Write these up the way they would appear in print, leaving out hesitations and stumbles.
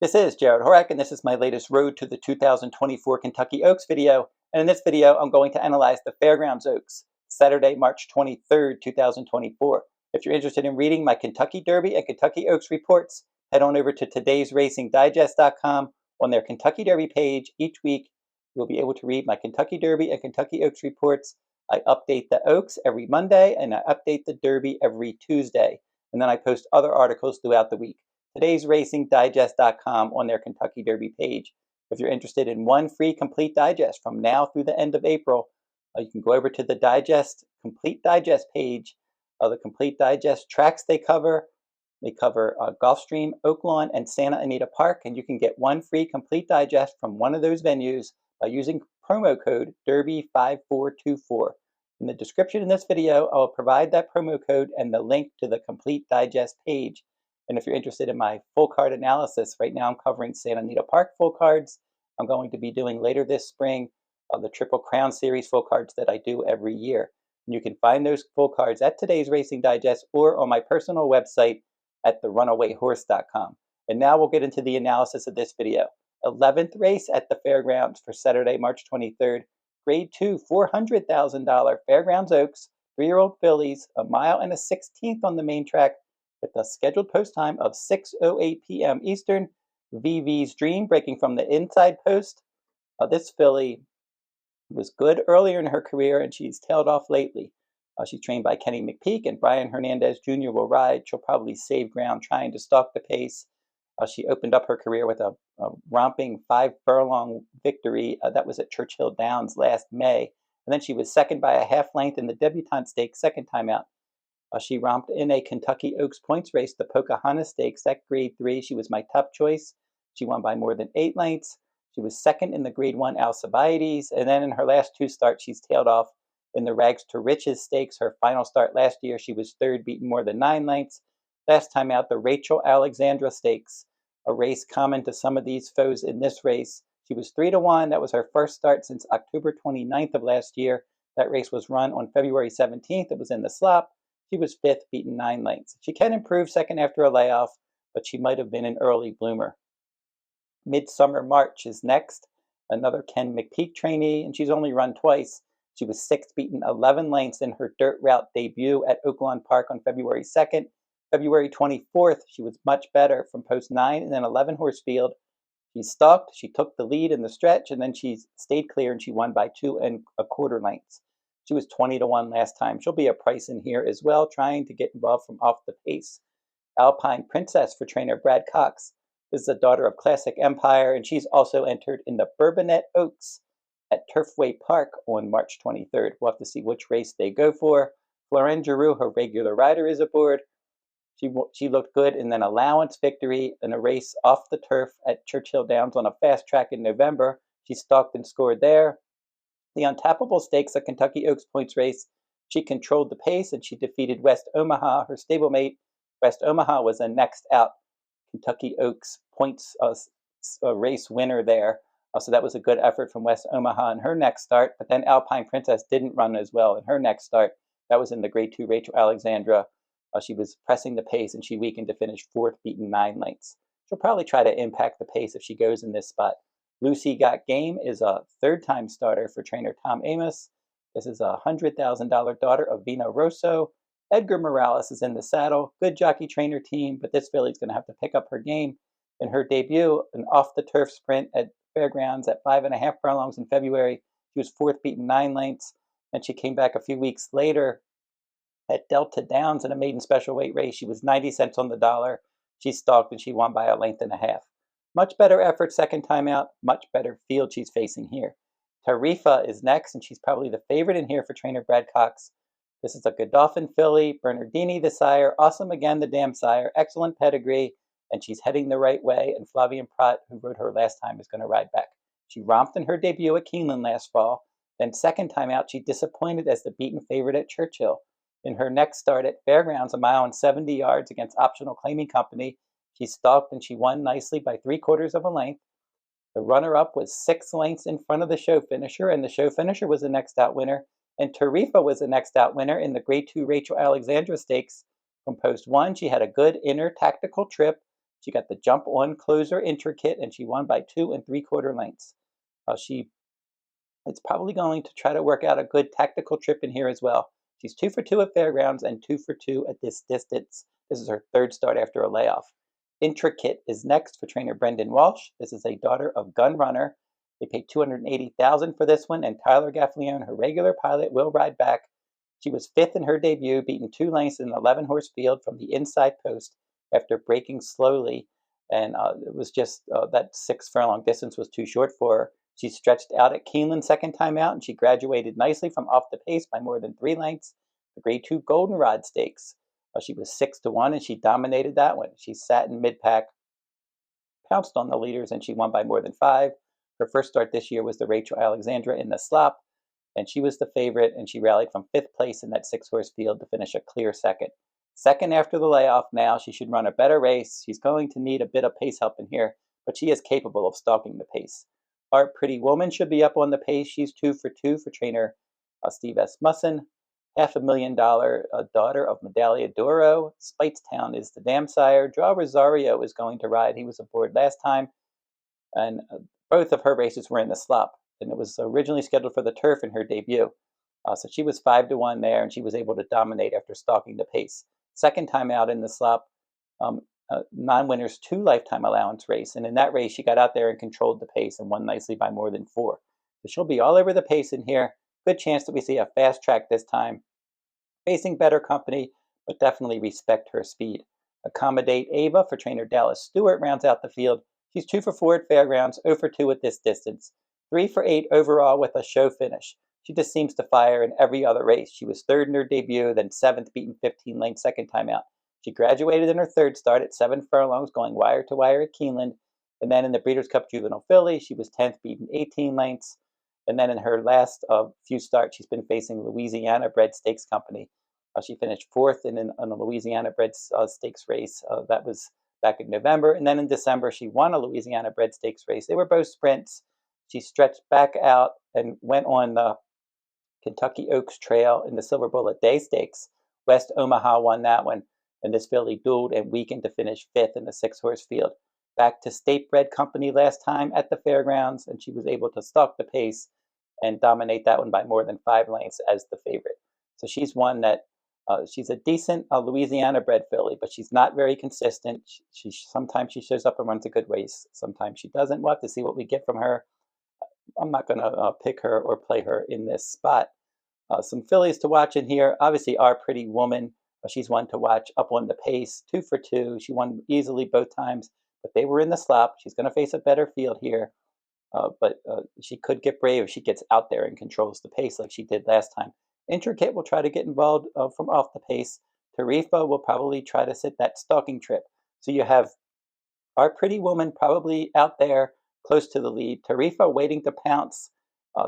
This is Jarrod Horak, and this is my latest Road to the 2024 Kentucky Oaks video. And in this video, I'm going to analyze the Fairgrounds Oaks, Saturday, March 23rd, 2024. If you're interested in reading my Kentucky Derby and Kentucky Oaks reports, head on over to todaysracingdigest.com. On their Kentucky Derby page, each week, you'll be able to read my Kentucky Derby and Kentucky Oaks reports. I update the Oaks every Monday, and I update the Derby every Tuesday. And then I post other articles throughout the week. Todaysracingdigest.com on their Kentucky Derby page. If you're interested in one free complete digest from now through the end of April, you can go over to the Digest Complete Digest page. The Complete Digest tracks they cover Gulfstream, Oaklawn, and Santa Anita Park, and you can get one free complete digest from one of those venues by using promo code DERBY5424. In the description in this video, I will provide that promo code and the link to the Complete Digest page. And if you're interested in my full card analysis, right now I'm covering Santa Anita Park full cards. I'm going to be doing later this spring the Triple Crown Series full cards that I do every year. And you can find those full cards at Today's Racing Digest or on my personal website at therunawayhorse.com. And now we'll get into the analysis of this video. 11th race at the Fairgrounds for Saturday, March 23rd. Grade 2, $400,000 Fairgrounds Oaks, 3-year-old fillies, a mile and a 16th on the main track, with a scheduled post time of 6:08 p.m. Eastern. VV's Dream breaking from the inside post. This filly was good earlier in her career, and she's tailed off lately. She's trained by Kenny McPeak, and Brian Hernandez Jr. will ride. She'll probably save ground trying to stalk the pace. She opened up her career with a romping 5-furlong victory. That was at Churchill Downs last May. And then she was second by a half length in the Debutante Stakes second time out. She romped in a Kentucky Oaks points race, the Pocahontas Stakes at grade 3. She was my top choice. She won by more than 8 lengths. She was second in the grade 1 Alcibiades. And then in her last 2 starts, she's tailed off in the Rags to Riches Stakes. Her final start last year, she was third, beaten more than 9 lengths. Last time out, the Rachel Alexandra Stakes, a race common to some of these foes in this race. She was 3-1. That was her first start since October 29th of last year. That race was run on February 17th. It was in the slop. She was 5th, beaten 9 lengths. She can improve second after a layoff, but she might have been an early bloomer. Midsummer March is next, another Ken McPeak trainee, and she's only run twice. She was 6th, beaten 11 lengths in her dirt route debut at Oaklawn Park on February 2nd. February 24th, she was much better from post 9 and then 11 horse field. She stalked, she took the lead in the stretch, and then she stayed clear and she won by 2 1/4 lengths. She was 20-1 last time. She'll be a price in here as well, trying to get involved from off the pace. Alpine Princess for trainer Brad Cox. This is a daughter of Classic Empire, and she's also entered in the Bourbonnette Oaks at Turfway Park on March 23rd. We'll have to see which race they go for. Florence Giroux, her regular rider, is aboard. She looked good in an allowance victory in a race off the turf at Churchill Downs on a fast track in November. She stalked and scored there. The Untappable Stakes, a Kentucky Oaks points race, she controlled the pace and she defeated West Omaha, her stablemate. West Omaha was a next out Kentucky Oaks points race winner there. So that was a good effort from West Omaha in her next start. But then Alpine Princess didn't run as well in her next start. That was in the grade 2 Rachel Alexandra. She was pressing the pace and she weakened to finish 4th, beaten 9 lengths. She'll probably try to impact the pace if she goes in this spot. Lucy Got Game is a 3rd-time starter for trainer Tom Amos. This is a $100,000 daughter of Vino Rosso. Edgar Morales is in the saddle. Good jockey trainer team, but this filly's going to have to pick up her game. In her debut, an off-the-turf sprint at Fairgrounds at 5.5 furlongs in February. She was 4th, beaten 9 lengths. And she came back a few weeks later at Delta Downs in a maiden special weight race. She was 90 cents on the dollar. She stalked and she won by 1.5 lengths. Much better effort second time out, much better field she's facing here. Tarifa is next, and she's probably the favorite in here for trainer Brad Cox. This is a Godolphin filly, Bernardini the sire, Awesome Again the dam sire, excellent pedigree, and she's heading the right way, and Flavian Prat, who rode her last time, is going to ride back. She romped in her debut at Keeneland last fall, then second time out she disappointed as the beaten favorite at Churchill. In her next start at Fairgrounds, 1 mile and 70 yards against Optional Claiming Company, she stalked and she won nicely by 3/4 length. The runner-up was 6 lengths in front of the show finisher, and the show finisher was the next out winner. And Tarifa was the next out winner in the grade 2 Rachel Alexandra Stakes. From post 1, she had a good inner tactical trip. She got the jump on closer intricate, and she won by 2 3/4 lengths. It's probably going to try to work out a good tactical trip in here as well. She's 2 for 2 at fairgrounds and 2 for 2 at this distance. This is her third start after a layoff. Intricate is next for trainer Brendan Walsh. This is a daughter of Gun Runner. They paid $280,000 for this one, and Tyler Gaffleone, her regular pilot, will ride back. She was 5th in her debut, beaten 2 lengths in an 11-horse field from the inside post after braking slowly, and it was just that 6 furlong distance was too short for her. She stretched out at Keeneland second time out, and she graduated nicely from off the pace by more than 3 lengths. The Grade 2 Goldenrod Stakes. She was 6-1, and she dominated that one. She sat in mid-pack, pounced on the leaders, and she won by more than 5. Her first start this year was the Rachel Alexandra in the slop, and she was the favorite, and she rallied from 5th place in that 6-horse field to finish a clear second. Second after the layoff now, she should run a better race. She's going to need a bit of pace help in here, but she is capable of stalking the pace. Our Pretty Woman should be up on the pace. She's 2 for 2 for trainer Steve S. Musson. $500,000 daughter of Medaglia d'Oro. Speightstown is the dam sire. Draw Rosario is going to ride. He was aboard last time, and both of her races were in the slop, and it was originally scheduled for the turf in her debut. So she was 5-1 there, and she was able to dominate after stalking the pace. Second time out in the slop, non-winners 2 lifetime allowance race, and in that race she got out there and controlled the pace and won nicely by more than 4. So she'll be all over the pace in here. Good chance that we see a fast track this time. Facing better company, but definitely respect her speed. Accommodate Ava for trainer Dallas Stewart rounds out the field. She's 2 for 4 at fairgrounds, 0 for 2 at this distance, 3 for 8 overall with a show finish. She just seems to fire in every other race. She was 3rd in her debut, then 7th, beaten 15 lengths second time out. She graduated in her 3rd start at 7 furlongs, going wire to wire at Keeneland. And then in the Breeders' Cup Juvenile Filly, she was 10th, beaten 18 lengths. And then in her last few starts, she's been facing Louisiana Bred Stakes Company. She finished 4th in a Louisiana Bred Stakes race. That was back in November. And then in December, she won a Louisiana Bred Stakes race. They were both sprints. She stretched back out and went on the Kentucky Oaks Trail in the Silver Bullet Day Stakes. West Omaha won that one, and this filly dueled and weakened to finish 5th in the 6-horse field. Back to State Bred Company last time at the fairgrounds, and she was able to stalk the pace and dominate that one by more than 5 lengths as the favorite. So she's one that she's a decent Louisiana bred filly, but she's not very consistent. Sometimes she shows up and runs a good race. Sometimes she doesn't. We'll have to see what we get from her. I'm not going to pick her or play her in this spot. Some fillies to watch in here. Obviously, Our Pretty Woman. She's one to watch up on the pace. 2 for 2. She won easily both times, but they were in the slop. She's going to face a better field here, but she could get brave if she gets out there and controls the pace like she did last time. Intricate will try to get involved from off the pace. Tarifa will probably try to sit that stalking trip. So you have Our Pretty Woman probably out there close to the lead. Tarifa waiting to pounce,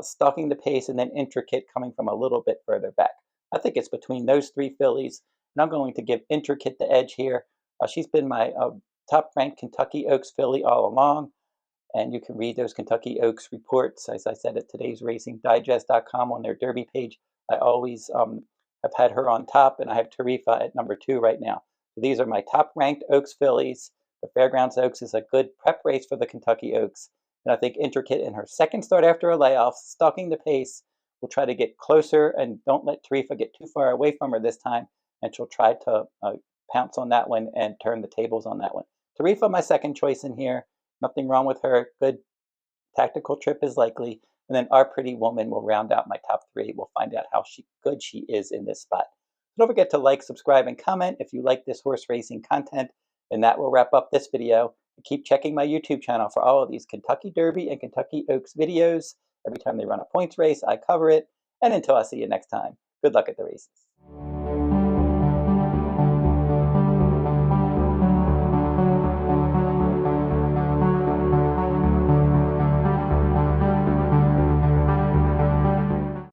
stalking the pace, and then Intricate coming from a little bit further back. I think it's between those 3 fillies, and I'm going to give Intricate the edge here. She's been my top-ranked Kentucky Oaks filly all along, and you can read those Kentucky Oaks reports, as I said, at todaysracingdigest.com on their Derby page. I always have had her on top, and I have Tarifa at number 2 right now. So these are my top-ranked Oaks fillies. The Fairgrounds Oaks is a good prep race for the Kentucky Oaks, and I think Intricate in her second start after a layoff, stalking the pace, will try to get closer and don't let Tarifa get too far away from her this time, and she'll try to pounce on that one and turn the tables on that one. Tarifa, my second choice in here. Nothing wrong with her. Good tactical trip is likely. And then Our Pretty Woman will round out my top 3. We'll find out how good she is in this spot. Don't forget to like, subscribe, and comment if you like this horse racing content. And that will wrap up this video. Keep checking my YouTube channel for all of these Kentucky Derby and Kentucky Oaks videos. Every time they run a points race, I cover it. And until I see you next time, good luck at the races.